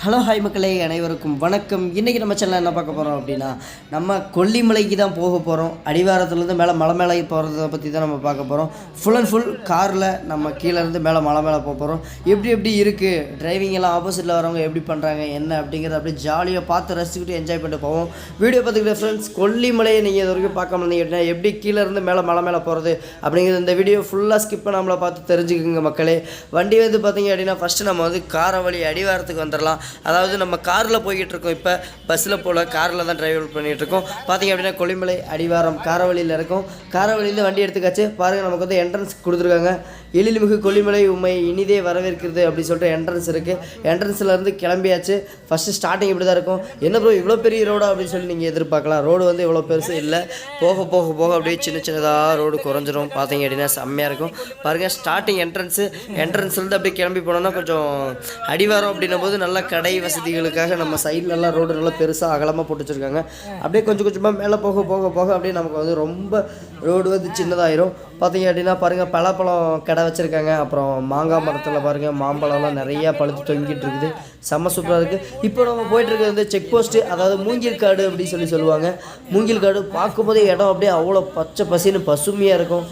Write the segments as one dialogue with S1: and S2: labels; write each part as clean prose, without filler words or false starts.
S1: Hello hi மக்களே, அனைவருக்கும் வணக்கம். இன்றைக்கி நம்ம சேனலில் என்ன பார்க்க போகிறோம் அப்படின்னா, நம்ம கொல்லிமலைக்கு தான் போக போகிறோம். அடிவாரத்துலேருந்து மலை மேலே போகிறத பற்றி தான் நம்ம பார்க்க போகிறோம். ஃபுல் அண்ட் ஃபுல் காரில் நம்ம கீழேருந்து மலை மேலே போக போகிறோம். எப்படி இருக்குது டிரைவிங் எல்லாம், ஆப்போசிட்டில் வரவங்க எப்படி பண்ணுறாங்க என்ன அப்படிங்கிறத அப்படியே ஜாலியாக பார்த்து ரசிச்சுக்கிட்டு என்ஜாய் பண்ணிட்டு போவோம். வீடியோ பார்த்துக்கிட்டு ஃப்ரெண்ட்ஸ், கொல்லிமலையை நீங்கள் இது வரைக்கும் பார்க்க முடியுங்க, எப்படி கீழேருந்து மலை மேலே போகிறது அப்படிங்கிறது இந்த வீடியோ ஃபுல்லாக ஸ்கிப் பண்ணாமலை பார்த்து தெரிஞ்சுக்குங்க மக்களே. வண்டி வந்து பார்த்திங்க அப்படின்னா, ஃபஸ்ட்டு நம்ம வந்து காரவழி அடிவாரத்துக்கு வந்துடலாம். அதாவது நம்ம காரில் போய்கிட்டு இருக்கோம். இப்போ பஸ்ஸில் போல் காரில் தான் டிரைவ் பண்ணிகிட்ருக்கோம். பார்த்திங்க அப்படின்னா கொல்லிமலை அடிவாரம் காரவழியில் இருக்கும். காரவழியிலேருந்து வண்டி எடுத்துக்காச்சு பாருங்கள். நமக்கு வந்து என்ட்ரன்ஸ் கொடுத்துருக்காங்க. எழில்மிகு கொல்லிமலை உண்மை இனிதே வரவேற்கிறது அப்படின்னு சொல்லிட்டு என்ட்ரன்ஸ் இருக்குது. என்ட்ரன்ஸ்லேருந்து கிளம்பியாச்சு. ஃபஸ்ட்டு ஸ்டார்டிங் இப்படி தான் இருக்கும். என்ன ப்ரோ இவ்வளோ பெரிய ரோடா அப்படின்னு சொல்லி நீங்கள் எதிர்பார்க்கலாம். ரோடு வந்து இவ்வளோ பெருசு இல்லை. போக போக போக அப்படியே சின்னதாக ரோடு குறைஞ்சிரும். பார்த்தீங்க அப்படின்னா செம்மையாக இருக்கும். பாருங்கள், ஸ்டார்டிங் என்ட்ரன்ஸ்லேருந்து அப்படியே கிளம்பி போனோன்னா கொஞ்சம் அடிவாரம் அப்படின்னும் போது நல்லா கடை வசதிகளுக்காக நம்ம சைட்லலாம் ரோடு நல்லா பெருசாக அகலமாக போட்டு வச்சுருக்காங்க. அப்படியே கொஞ்சம் கொஞ்சமாக மேலே போக போக போக அப்படியே நமக்கு வந்து ரொம்ப ரோடு வந்து சின்னதாயிரும். பார்த்தீங்க அப்படின்னா பாருங்கள், பலாப்பழம் கடை வச்சுருக்காங்க. அப்புறம் மாங்காய் மரத்தில் பாருங்கள் மாம்பழம்லாம் நிறையா பழுத்து தொங்கிட்டு இருக்குது. செம்ம சூப்பராக இருக்குது. இப்போ நம்ம போயிட்டுருக்கிறது வந்து செக் போஸ்ட்டு, அதாவது மூங்கில் காடு அப்படின்னு சொல்லுவாங்க. மூங்கில் காடு பார்க்கும்போதே இடம் அப்படியே அவ்வளோ பச்சை பசின்னு பசுமையாக இருக்கும்.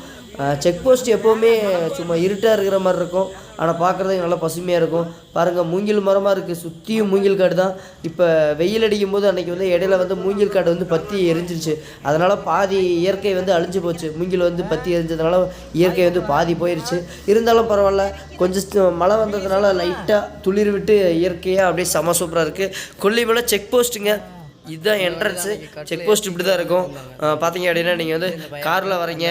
S1: செக் போஸ்ட் எப்போவுமே சும்மா இருட்டாக இருக்கிற மாதிரி இருக்கும், ஆனால் பார்க்குறதுக்கு நல்லா பசுமையாக இருக்கும். பாருங்கள், மூங்கில் மரமாக இருக்குது. சுற்றியும் மூங்கில் காடு தான். இப்போ வெயில் அடிக்கும் போது அன்றைக்கி வந்து இடையில வந்து மூங்கில் காடு வந்து பற்றி எரிஞ்சிருச்சு. அதனால் பாதி இயற்கை வந்து அழிஞ்சு போச்சு. மூங்கில் வந்து பற்றி எரிஞ்சதுனால இயற்கை வந்து பாதி போயிடுச்சு. இருந்தாலும் பரவாயில்ல, கொஞ்சம் மழை வந்ததுனால லைட்டாக துளிர் விட்டு இயற்கையாக அப்படியே செம சூப்பராக இருக்குது. கொல்லிமலை செக் போஸ்ட்டுங்க. இதுதான் என்ட்ரன்ஸு. செக் போஸ்ட் இப்படி தான் இருக்கும். பார்த்தீங்க அப்படின்னா நீங்கள் வந்து காரில் வரீங்க,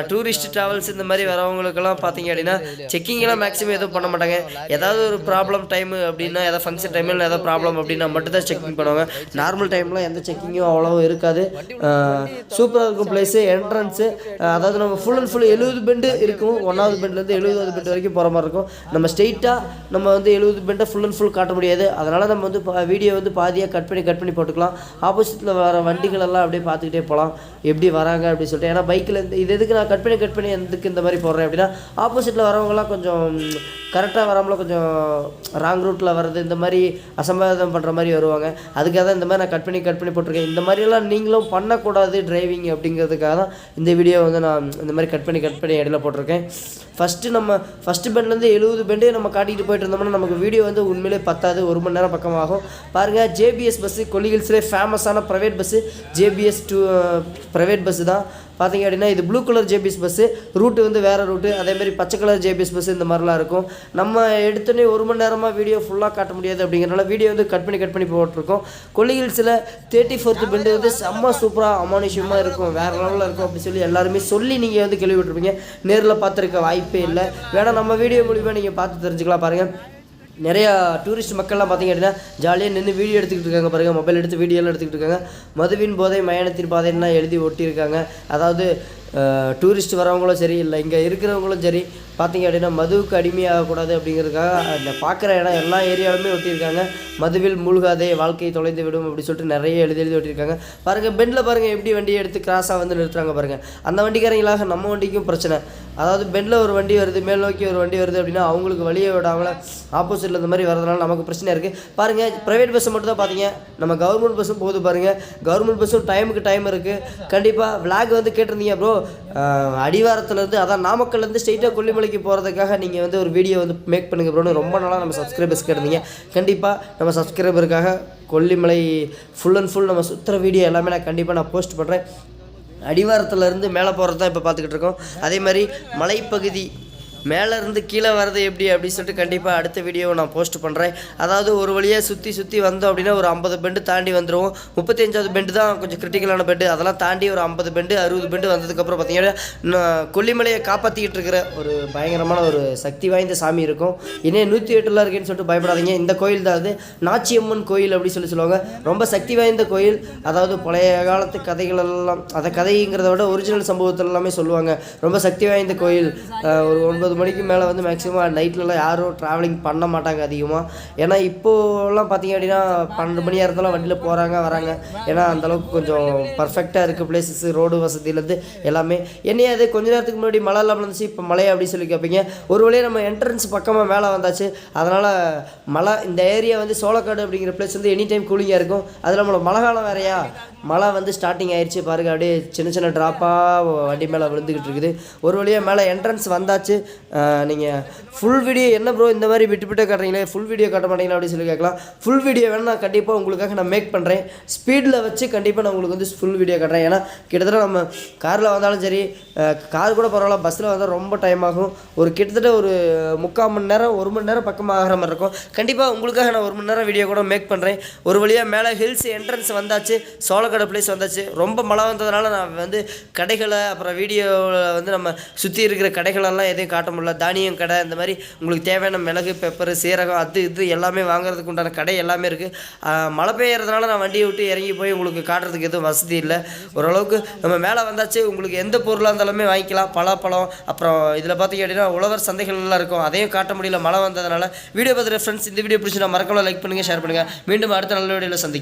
S1: டூரிஸ்ட் ட்ராவல்ஸ் இந்த மாதிரி வரவங்களுக்கெல்லாம் பார்த்தீங்க அப்படின்னா செக்கிங்கெல்லாம் மேக்ஸிமம் எதுவும் பண்ண மாட்டாங்க. ஏதாவது ஒரு ப்ராப்ளம் டைமு அப்படின்னா, ஏதாவது ஃபங்க்ஷன் டைமில் ஏதாவது ப்ராப்ளம் அப்படின்னா மட்டும்தான் செக்கிங் பண்ணுவாங்க. நார்மல் டைமில் எந்த செக்கிங்கும் அவ்வளோ இருக்காது. சூப்பராக இருக்கும் பிளேஸு. என்ட்ரன்ஸு அதாவது நம்ம ஃபுல் அண்ட் ஃபுல் 70 பெண்டு இருக்கும். 1வது பெண்ட்லேருந்து 70வது பெண்டு வரைக்கும் போகிற மாதிரி இருக்கும். நம்ம ஸ்ட்ரெயிட்டாக நம்ம வந்து 70 பெண்டை ஃபுல் அண்ட் ஃபுல் காட்ட முடியாது. அதனால் நம்ம வந்து வீடியோ வந்து பாதியாக கட் பண்ணி போட்டு ஆப்போசிட்டில் வர வண்டிகள் எல்லாம் அப்படியே பார்த்துக்கிட்டே போகலாம் எப்படி வராங்க அப்படின்னு சொல்லிட்டு. ஏன்னா பைக்கில் இது எதுக்கு நான் கட் பண்ணி எதுக்கு இந்த மாதிரி போடுறேன் அப்படின்னா, ஆப்போசிட்டில் வரவங்கலாம் கொஞ்சம் கரெக்டாக வராமல் கொஞ்சம் ராங் ரூட்டில் வர்றது, இந்த மாதிரி அசம்பாவிதம் பண்ணுற மாதிரி வருவாங்க. அதுக்காக தான் இந்த மாதிரி நான் கட் பண்ணி போட்டிருக்கேன். இந்த மாதிரியெல்லாம் நீங்களும் பண்ணக்கூடாது டிரைவிங் அப்படிங்கிறதுக்காக தான் இந்த வீடியோ வந்து நான் இந்த மாதிரி கட் பண்ணி இடையில போட்டிருக்கேன். ஃபஸ்ட்டு பெண்ட்லேருந்து 70 பெண்டே நம்ம காட்டிகிட்டு போயிட்டு இருந்தோம்னா நமக்கு வீடியோ வந்து உண்மையிலே பத்தாது. 1 மணி நேரம் பக்கமாகும். பாருங்கள், ஜேபிஎஸ் பஸ்ஸு கொல்லிஹில்ஸ்லேயே ஃபேமஸான private bus JBS private bus தான். பார்த்தீங்க அப்படின்னா இது blue colour JBS bus. Route வந்து வேறு ரூட்டு. அதேமாதிரி பச்சை கலர் ஜேபிஎஸ் பஸ்ஸு இந்த மாதிரிலாம் இருக்கும். நம்ம எடுத்தோன்னே 1 மணி நேரமாக வீடியோ ஃபுல்லாக காட்ட முடியாது. அப்படிங்கிறனால வீடியோ வந்து கட் பண்ணி போட்டிருக்கோம். கொல்லிஹில்ஸில் 34th பெண்டு வந்து செம்ம சூப்பராக அமானுஷமாக இருக்கும், வேறு லெவலில் இருக்கும் அப்படின்னு சொல்லி எல்லாருமே சொல்லி நீங்கள் வந்து கேள்விப்பட்டிருப்பீங்க. நேரில் பார்த்துருக்க வாய்ப்பே இல்லை. வேணால் நம்ம வீடியோ மூலிமா நீங்கள் பார்த்து தெரிஞ்சுக்கலாம். பாருங்கள், நிறையா டூரிஸ்ட் மக்கள்லாம் பார்த்திங்க அப்படின்னா ஜாலியாக நின்று வீடியோ எடுத்துக்கிட்டு இருக்காங்க. பாருங்கள், மொபைல் எடுத்து வீடியோலாம் எடுத்துக்கிட்டு இருக்காங்க. மதுவின் போதை மயானத்தின் பாதைன்னா எழுதி ஒட்டியிருக்காங்க. அதாவது டூரிஸ்ட் வரவங்களும் சரி, இல்லை இங்கே இருக்கிறவங்களும் சரி, பார்த்திங்க அப்படின்னா மதுவுக்கு அடிமையாகக்கூடாது அப்படிங்கிறதுக்காக அந்த பார்க்குற இடம் எல்லா ஏரியாவுமே ஒட்டியிருக்காங்க. மதுவில் மூழ்காதே, வாழ்க்கையை தொலைந்து விடும் அப்படி சொல்லிட்டு நிறைய எழுதி ஒட்டியிருக்காங்க. பாருங்கள், பெண்டில் பாருங்கள் எப்படி வண்டியை எடுத்து கிராஸாக வந்து நிறுத்துறாங்க. பாருங்கள், அந்த வண்டிக்காரங்களாக நம்ம வண்டிக்கும் பிரச்சனை. அதாவது பெண்டில் ஒரு வண்டி வருது, மேல் நோக்கி ஒரு வண்டி வருது அப்படின்னா அவங்களுக்கு வழியை விடாமல் ஆப்போசிட்டில் இந்த மாதிரி வரதுனால நமக்கு பிரச்சனை இருக்குது. பாருங்கள், ப்ரைவேட் பஸ்ஸை மட்டும் தான் பார்த்தீங்க. நம்ம கவர்மெண்ட் பஸ்ஸும் போகுது பாருங்கள். கவர்மெண்ட் பஸ்ஸும் டைம் இருக்குது. கண்டிப்பாக விளாக் வந்து கேட்டிருந்தீங்க ப்ரோ, அடிவாரத்துலேருந்து அதான் நாமக்கல்லேருந்து ஸ்ட்ரெயிட்டாக கொல்லிமலைக்கு போகிறதுக்காக நீங்கள் வந்து ஒரு வீடியோ வந்து மேக் பண்ணுங்க ப்ரோன்னு ரொம்ப நாளாக நம்ம சப்ஸ்கிரைபர்ஸ் கேட்டிருந்தீங்க. கண்டிப்பாக நம்ம சப்ஸ்கிரைபருக்காக கொல்லிமலை ஃபுல் அண்ட் ஃபுல் நம்ம சுற்றுற வீடியோ எல்லாமே நான் போஸ்ட் பண்ணுறேன். அடிவாரத்துலேருந்து மேலே போகிறது தான் இப்போ பார்த்துக்கிட்டு இருக்கோம். அதே மாதிரி மலைப்பகுதி மேலேருந்து கீழே வர்றது எப்படி அப்படின்னு சொல்லிட்டு கண்டிப்பாக அடுத்த வீடியோவை நான் போஸ்ட் பண்ணுறேன். அதாவது ஒரு வழியாக சுற்றி வந்தோம் அப்படின்னா ஒரு 50 பெண்டு தாண்டி வந்துடுவோம். 35வது பெண்டு தான் கொஞ்சம் கிரிட்டிக்கலான பெண்டு. அதெல்லாம் தாண்டி ஒரு 50 பெண்டு 60 பெண்டு வந்ததுக்கப்புறம் பார்த்தீங்கன்னா கொல்லிமலையை காப்பாற்றிக்கிட்டு இருக்கிற ஒரு பயங்கரமான ஒரு சக்தி வாய்ந்த சாமி இருக்கும். இன்னும் 108 இருக்கேன்னு சொல்லிட்டு பயப்படாதீங்க. இந்த கோயில் தான் அது நாச்சியம்மன் கோயில் அப்படின்னு சொல்லுவாங்க. ரொம்ப சக்தி வாய்ந்த கோயில். அதாவது பழைய காலத்து கதைகள் எல்லாம், அதை கதைங்கிறத விட ஒரிஜினல் சம்பவத்தில் எல்லாமே சொல்லுவாங்க. ரொம்ப சக்தி வாய்ந்த கோயில். ஒரு 9 9 மணிக்கு மேலே வந்து மேக்ஸிமம் நைட்லலாம் யாரும் ட்ராவலிங் பண்ண மாட்டாங்க அதிகமாக. ஏன்னா இப்போலாம் பார்த்திங்க அப்படின்னா 12 மணியாக இருந்தாலும் வண்டியில் போகிறாங்க வராங்க. ஏன்னா அந்தளவுக்கு கொஞ்சம் பர்ஃபெக்டாக இருக்குது பிளேஸஸ், ரோடு வசதியிலேருந்து எல்லாமே. என்னையே அது கொஞ்ச நேரத்துக்கு முன்னாடி மழை இல்லாமல் இருந்துச்சு, இப்போ மழை அப்படின்னு சொல்லி கேட்பீங்க. ஒரு வழியாக நம்ம என்ட்ரன்ஸ் பக்கமாக மேலே வந்தாச்சு. அதனால் மழை இந்த ஏரியா வந்து சோளக்காடு அப்படிங்கிற பிளேஸ் வந்து எனி டைம் கூலிங்காக இருக்கும். அதில் நம்மளோட மழை காலம் வேறையா, மழை வந்து ஸ்டார்டிங் ஆயிடுச்சு பாருங்கள். அப்படியே சின்ன சின்ன ட்ராப்பாக வண்டி மேலே விழுந்துக்கிட்டு இருக்குது. ஒரு வழியாக மேலே என்ட்ரன்ஸ் வந்தாச்சு. நீங்கள் ஃபுல் வீடியோ என்ன ப்ரோ இந்த மாதிரி விட்டு விட்டு காட்டுறீங்களே, ஃபுல் வீடியோ காட்ட மாட்டீங்களா அப்படின்னு சொல்லி கேட்கலாம். ஃபுல் வீடியோ வேணும், நான் கண்டிப்பாக உங்களுக்காக நான் மேக் பண்ணுறேன். ஸ்பீடில் வச்சு கண்டிப்பாக நான் உங்களுக்கு வந்து ஃபுல் வீடியோ காட்டுறேன். ஏன்னா கிட்டத்தட்ட நம்ம காரில் வந்தாலும் சரி, கார் கூட பரவாயில்ல, பஸ்ஸில் வந்தால் ரொம்ப டைம் ஆகும். கிட்டத்தட்ட ஒரு 3/4 மணி நேரம் 1 மணி நேரம் பக்கமாக ஆகிற மாதிரி இருக்கும். கண்டிப்பாக உங்களுக்காக நான் 1 மணி நேரம் வீடியோ கூட மேக் பண்ணுறேன். ஒரு வழியாக மேலே ஹில்ஸ் என்ட்ரன்ஸ் வந்தாச்சு, சோளக்காடு பிளேஸ் வந்தாச்சு. ரொம்ப மழை வந்ததுனால நான் வந்து கடைகளை அப்புறம் வீடியோவில் வந்து நம்ம சுற்றி இருக்கிற கடைகளெல்லாம் எதையும் காட்ட முடியல. தானியம் கடை, இந்த மாதிரி உங்களுக்கு தேவையான மிளகு, பெப்பர், சீரகம், அது இது எல்லாமே வாங்குறதுக்கு உண்டான கடை எல்லாமே இருக்குது. மழை பெய்யறதுனால நான் வண்டியை விட்டு இறங்கி போய் உங்களுக்கு காட்டுறதுக்கு எதுவும் வசதி இல்லை. ஓரளவுக்கு நம்ம மேலே வந்தாச்சு. உங்களுக்கு எந்த பொருளாக இருந்தாலுமே வாங்கிக்கலாம். பலாப்பழம், அப்புறம் இதில் பார்த்திங்க அப்படின்னா உழவர் சந்தைகள்லாம் இருக்கும். அதையும் காட்ட முடியல மழை வந்ததுனால. வீடியோ பார்த்துட்டு ஃப்ரெண்ட்ஸ், இந்த வீடியோ பிடிச்சி நான் மறக்காம லைக் பண்ணுங்கள், ஷேர் பண்ணுங்கள். மீண்டும் அடுத்த நல்ல வீடியோவில் சந்திக்கிறேன்.